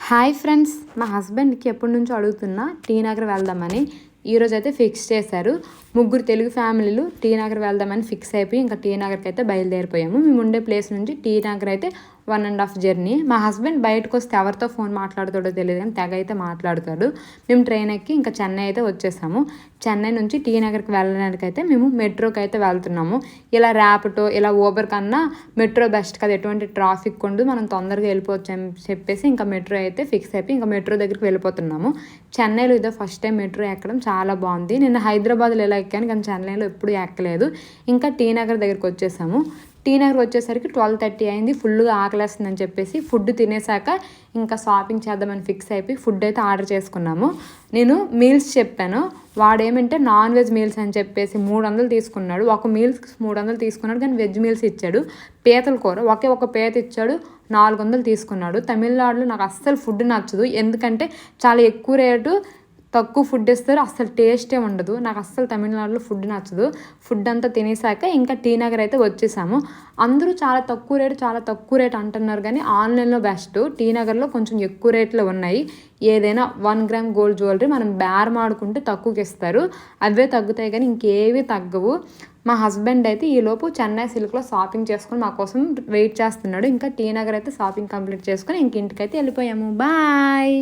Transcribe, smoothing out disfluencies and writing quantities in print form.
Hi friends, మా హస్బెండ్కి ఎప్పటి నుంచో అడుగుతున్నా టీ నగర్ వెళ్దామని. ఈరోజు అయితే ఫిక్స్ చేశారు. ముగ్గురు తెలుగు ఫ్యామిలీలు టీ నగర్ వెళ్దామని ఫిక్స్ అయిపోయి ఇంకా టీ నగర్కి అయితే బయలుదేరిపోయాము. మేము ఉండే ప్లేస్ నుంచి టీ నగర్ అయితే 1.5 జర్నీ. మా హస్బెండ్ బయటకు వస్తే ఎవరితో ఫోన్ మాట్లాడుతాడో తెలియదు కానీ తెగ అయితే మాట్లాడుతాడు. మేము ట్రైన్ ఎక్కి ఇంకా చెన్నై అయితే వచ్చేసాము. చెన్నై నుంచి టీ నగర్కి వెళ్ళడానికి అయితే మేము మెట్రోకి అయితే వెళ్తున్నాము. ఇలా ర్యాపిడో ఇలా ఊబర్ కన్నా మెట్రో బెస్ట్ కదా, ఎటువంటి ట్రాఫిక్ ఉండదు, మనం తొందరగా వెళ్ళిపోవచ్చు అని చెప్పేసి ఇంకా మెట్రో అయితే ఫిక్స్ అయిపోయి ఇంకా మెట్రో దగ్గరికి వెళ్ళిపోతున్నాము. చెన్నైలో ఇదో ఫస్ట్ టైం మెట్రో ఎక్కడం చాలా బాగుంది. నేను హైదరాబాద్లో ఎలా ఎక్కాను కానీ చెన్నైలో ఎప్పుడు ఎక్కలేదు. ఇంకా టీ నగర్ దగ్గరికి వచ్చేసాము. టీ నగర్ వచ్చేసరికి 12:30 అయింది. ఫుల్గా ఆకలేస్తుందని చెప్పేసి ఫుడ్ తినేసాక ఇంకా షాపింగ్ చేద్దామని ఫిక్స్ అయిపోయి ఫుడ్ అయితే ఆర్డర్ చేసుకున్నాము. నేను మీల్స్ చెప్పాను, వాడేమంటే నాన్ వెజ్ మీల్స్ అని చెప్పేసి 300 తీసుకున్నాడు. ఒక మీల్స్ 300 తీసుకున్నాడు కానీ వెజ్ మీల్స్ ఇచ్చాడు. పీతల కూర ఒక పీత ఇచ్చాడు, 400 తీసుకున్నాడు. తమిళనాడులో నాకు అస్సలు ఫుడ్ నచ్చదు, ఎందుకంటే చాలా ఎక్కువ రేటు, తక్కువ ఫుడ్ ఇస్తారు, అస్సలు టేస్టే ఉండదు. నాకు అస్సలు తమిళనాడులో ఫుడ్ నచ్చదు. ఫుడ్ అంతా తినేసాక ఇంకా టీ నగర్ అయితే వచ్చేసాము. అందరూ చాలా తక్కువ రేట్ అంటున్నారు కానీ ఆన్లైన్లో బెస్ట్. టీ నగర్లో కొంచెం ఎక్కువ రేట్లో ఉన్నాయి. ఏదైనా 1 గ్రామ్ గోల్డ్ జ్యువెలరీ మనం బేరం ఆడుకుంటే తక్కువకి ఇస్తారు, అవే తగ్గుతాయి కానీ ఇంకేవి తగ్గవు. మా హస్బెండ్ అయితే ఈలోపు చెన్నై సిల్క్లో షాపింగ్ చేసుకొని మా కోసం వెయిట్ చేస్తున్నాడు. ఇంకా టీ నగర్ అయితే షాపింగ్ కంప్లీట్ చేసుకొని ఇంక ఇంటికైతే వెళ్ళిపోయాము. బాయ్.